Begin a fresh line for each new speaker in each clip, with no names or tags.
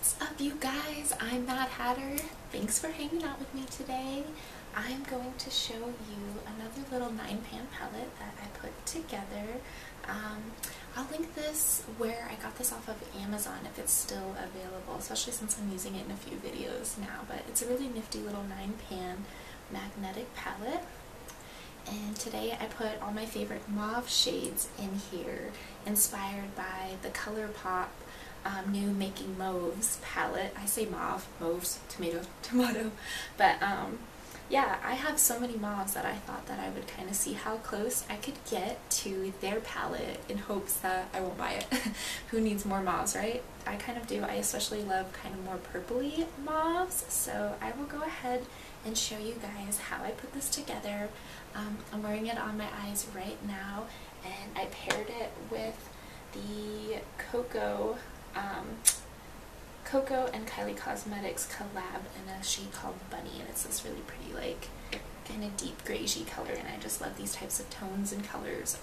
What's up, you guys? I'm Mad Hatter. Thanks for hanging out with me today. I'm going to show you another little 9-pan palette that I put together. I'll link this where I got this off of Amazon if it's still available, especially since I'm using it in a few videos now. But it's a really nifty little 9-pan magnetic palette. And today I put all my favorite mauve shades in here, inspired by the Colourpop new Making Mauves palette. I say mauve, mauves, tomato, tomato. But yeah, I have so many mauves that I thought that I would kind of see how close I could get to their palette in hopes that I won't buy it. Who needs more mauves, right? I kind of do. I especially love kind of more purpley mauves, so I will go ahead and show you guys how I put this together. I'm wearing it on my eyes right now, and I paired it with the Coco and Kylie Cosmetics collab in a shade called Bunny, and it's this really pretty, like, kind of deep grayish color, and I just love these types of tones and colors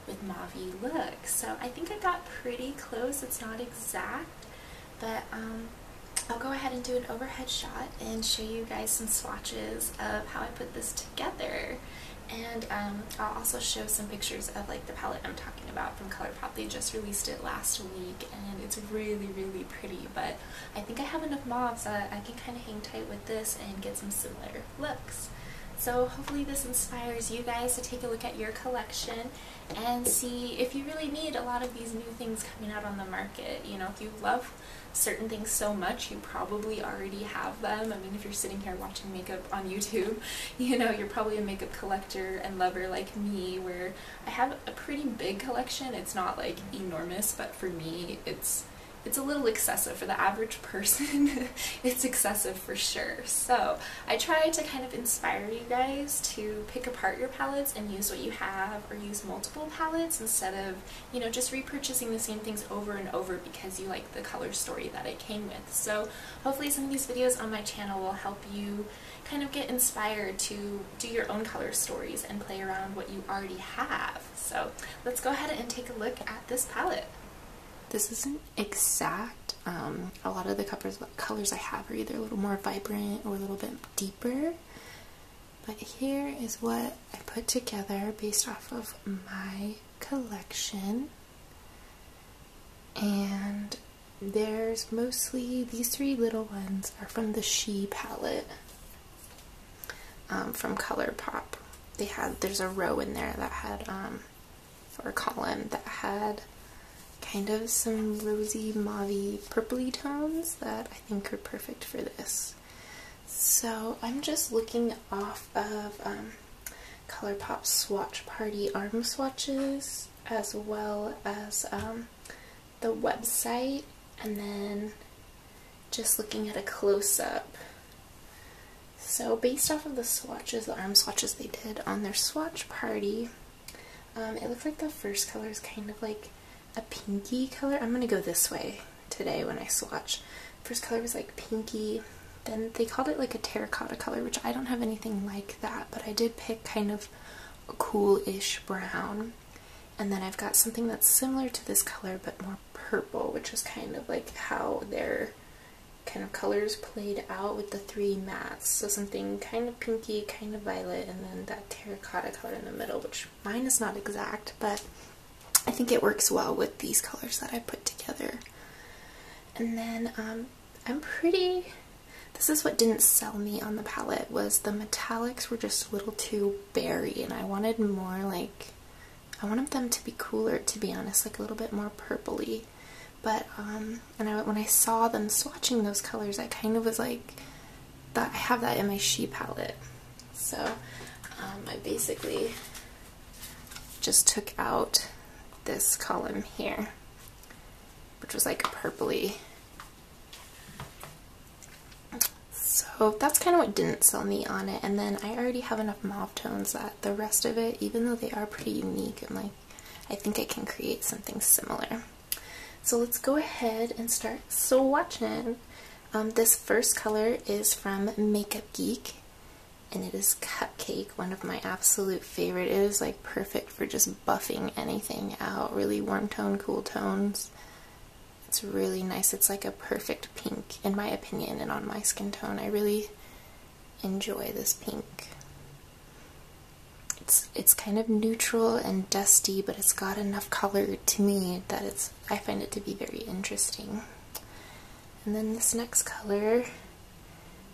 with mauve-y looks. So I think I got pretty close. It's not exact, but I'll go ahead and do an overhead shot and show you guys some swatches of how I put this together. And I'll also show some pictures of like the palette I'm talking about from Colourpop. They just released it last week and it's really, really pretty, but I think I have enough mauves that I can kind of hang tight with this and get some similar looks. So hopefully this inspires you guys to take a look at your collection and see if you really need a lot of these new things coming out on the market. You know, if you love certain things so much, you probably already have them. I mean, if you're sitting here watching makeup on YouTube, you know, you're probably a makeup collector and lover like me, where I have a pretty big collection. It's not like enormous, but for me, it's a little excessive. For the average person, it's excessive for sure. So I try to kind of inspire you guys to pick apart your palettes and use what you have, or use multiple palettes instead of, you know, just repurchasing the same things over and over because you like the color story that it came with. So hopefully some of these videos on my channel will help you kind of get inspired to do your own color stories and play around what you already have. So let's go ahead and take a look at this palette. This isn't exact. A lot of the colors I have are either a little more vibrant or a little bit deeper. But here is what I put together based off of my collection. And there's mostly, these three little ones are from the She palette from Colourpop. There's a row in there that had, or a column that had kind of some rosy, mauve-y, purpley tones that I think are perfect for this. So I'm just looking off of Colourpop Swatch Party arm swatches, as well as the website, and then just looking at a close-up. So based off of the swatches, the arm swatches they did on their Swatch Party, it looks like the first color is kind of like a pinky color. I'm gonna go this way today when I swatch. First color was like pinky, then they called it like a terracotta color, which I don't have anything like that, but I did pick kind of a cool-ish brown. And then I've got something that's similar to this color but more purple, which is kind of like how their kind of colors played out with the three mattes. So something kind of pinky, kind of violet, and then that terracotta color in the middle, which mine is not exact, but I think it works well with these colors that I put together. And then this is what didn't sell me on the palette, was the metallics were just a little too berry, and I wanted more like, I wanted them to be cooler, to be honest, like a little bit more purpley. But when I saw them swatching those colors, I kind of was like, I have that in my She palette. So I basically just took out this column here, which was like purpley. So that's kind of what didn't sell me on it. And then I already have enough mauve tones that the rest of it, even though they are pretty unique, I'm like, I think I can create something similar. So let's go ahead and start swatching. This first color is from Makeup Geek, and it is Cupcake, one of my absolute favorite. It is like perfect for just buffing anything out, really warm tone, cool tones. It's really nice. It's like a perfect pink in my opinion and on my skin tone. I really enjoy this pink. It's kind of neutral and dusty, but it's got enough color to me that I find it to be very interesting. And then this next color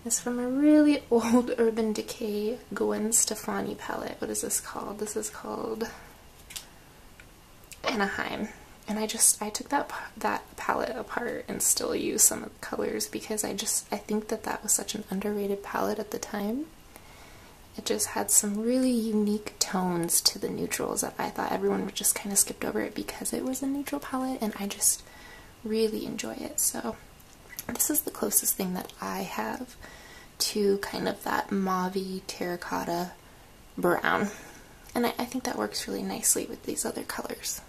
is from a really old Urban Decay Gwen Stefani palette. What is this called? This is called ANAHEIM. And I took that palette apart and still use some of the colors because I think that was such an underrated palette at the time. It just had some really unique tones to the neutrals that I thought everyone would just kind of skipped over it because it was a neutral palette, and I just really enjoy it. So this is the closest thing that I have to kind of that mauve-y terracotta brown. And I think that works really nicely with these other colors.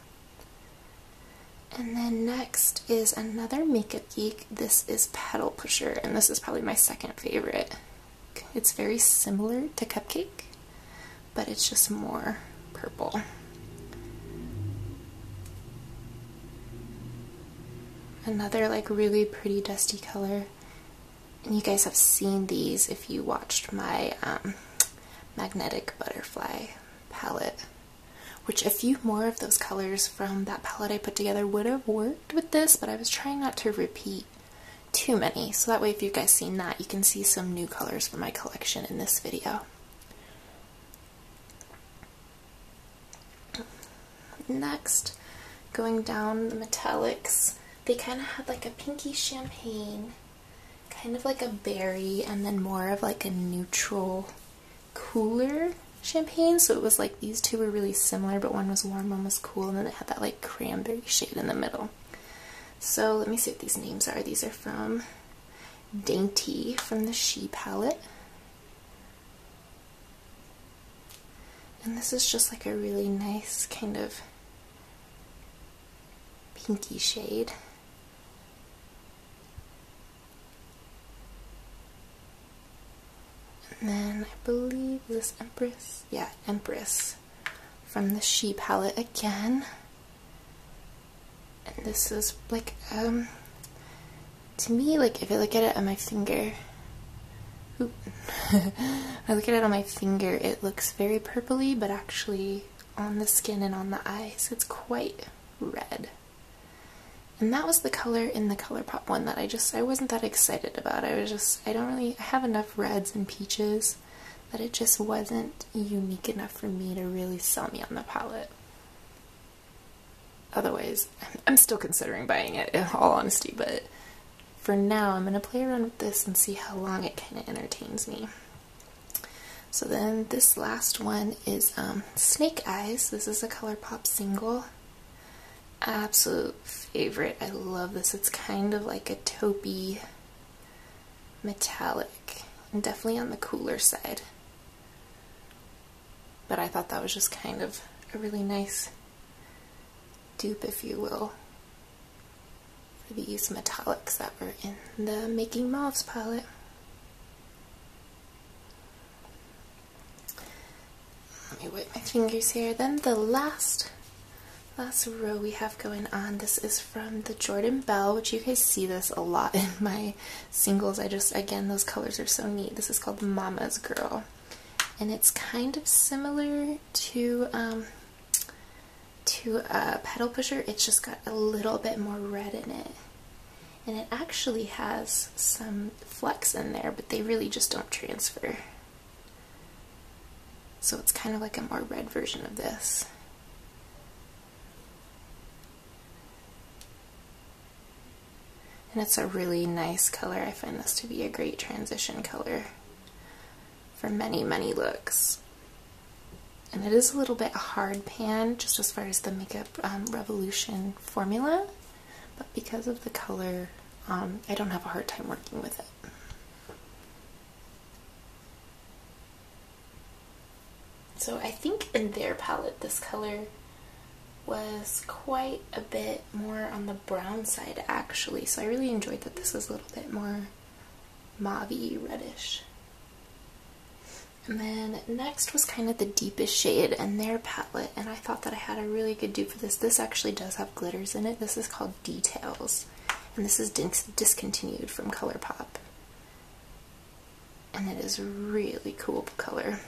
And then next is another Makeup Geek. This is Petal Pusher, and this is probably my second favorite. It's very similar to CUPCAKE, but it's just more purple. Another like really pretty dusty color. And you guys have seen these if you watched my Magnetic Butterfly palette, which a few more of those colors from that palette I put together would have worked with this, but I was trying not to repeat too many, so that way if you guys seen that, you can see some new colors from my collection in this video. Next, going down the metallics, they kind of had like a pinky champagne, kind of like a berry, and then more of like a neutral, cooler champagne. So it was like these two were really similar, but one was warm, one was cool, and then it had that like cranberry shade in the middle. So let me see what these names are. These are from DAINTY from the She palette. And this is just like a really nice kind of pinky shade. And then I believe this EMPRESS, yeah, EMPRESS from the She palette again. And this is like, to me, like if I look at it on my finger, I look at it on my finger, it looks very purpley, but actually on the skin and on the eyes, it's quite red. And that was the color in the Colourpop one that I wasn't that excited about. I have enough reds and peaches that it just wasn't unique enough for me to really sell me on the palette. Otherwise, I'm still considering buying it, in all honesty, but for now I'm going to play around with this and see how long it kind of entertains me. So then this last one is Snake Eyes. This is a Colourpop single. Absolute favorite. I love this. It's kind of like a taupey metallic, and definitely on the cooler side. But I thought that was just kind of a really nice dupe, if you will, for these metallics that were in the Making Mauves palette. Let me wipe my fingers here. Then the last row we have going on, this is from the Jorden Belle, which you guys see this a lot in my singles. Again, those colors are so neat. This is called Mama's Girl, and it's kind of similar to Petal Pusher. It's just got a little bit more red in it, and it actually has some flecks in there, but they really just don't transfer. So it's kind of like a more red version of this. And it's a really nice color. I find this to be a great transition color for many, many looks. And it is a little bit hard pan, just as far as the Makeup Revolution formula, but because of the color, I don't have a hard time working with it. So I think in their palette, this color was quite a bit more on the brown side, actually. So I really enjoyed that this was a little bit more mauve-y, reddish. And then next was kind of the deepest shade in their palette, and I thought that I had a really good dupe for this. This actually does have glitters in it. This is called Details, and this is discontinued from Colourpop. And it is a really cool color.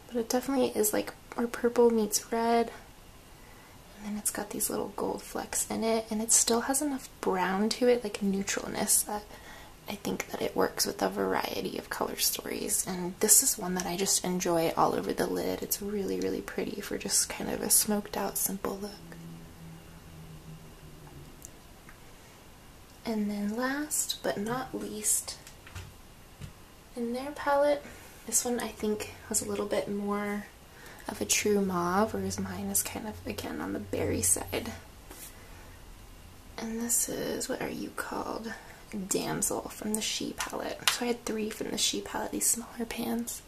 But it definitely is like where purple meets red. And then it's got these little gold flecks in it, and it still has enough brown to it, like neutralness, that I think that it works with a variety of color stories. And this is one that I just enjoy all over the lid. It's really, really pretty for just kind of a smoked out, simple look. And then last but not least, in their palette, this one I think was a little bit more of a true mauve, whereas mine is kind of, again, on the berry side. And this is, what are you called? Damsel from the She palette. So I had 3 from the She palette, these smaller pans.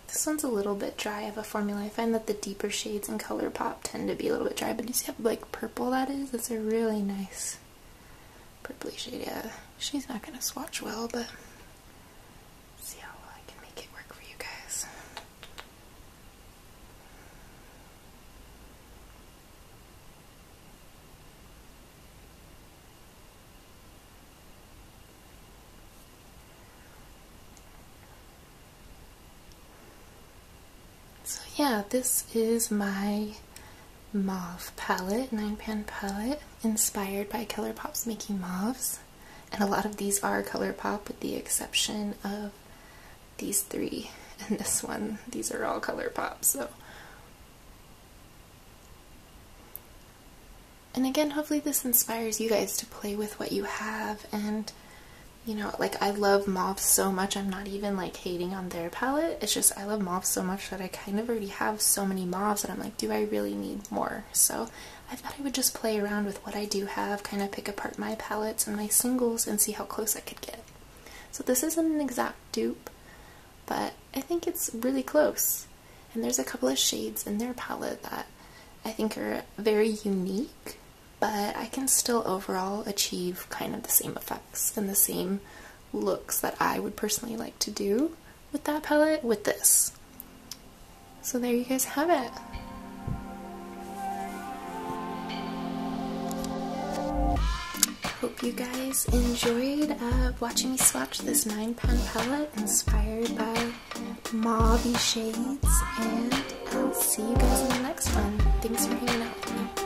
This one's a little bit dry of a formula. I find that the deeper shades in Colourpop tend to be a little bit dry, but you see how like purple that is? It's a really nice purpley shade. Yeah, she's not gonna swatch well, but see how well I can make it work for you guys. So yeah, this is my mauve palette, 9-pan palette, inspired by Colourpop's Making Mauves. And a lot of these are Colourpop with the exception of these 3 and this one. These are all Colourpop, so. And again, hopefully this inspires you guys to play with what you have. And you know, like, I love Mauves so much, I'm not even like hating on their palette. It's just I love Mauves so much that I kind of already have so many Mauves that I'm like, do I really need more? So I thought I would just play around with what I do have, kind of pick apart my palettes and my singles and see how close I could get. So this isn't an exact dupe, but I think it's really close. And there's a couple of shades in their palette that I think are very unique, but I can still overall achieve kind of the same effects and the same looks that I would personally like to do with that palette with this. So there you guys have it. Hope you guys enjoyed watching me swatch this 9-pan palette inspired by mauve shades, and I'll see you guys in the next one. Thanks for hanging out with me.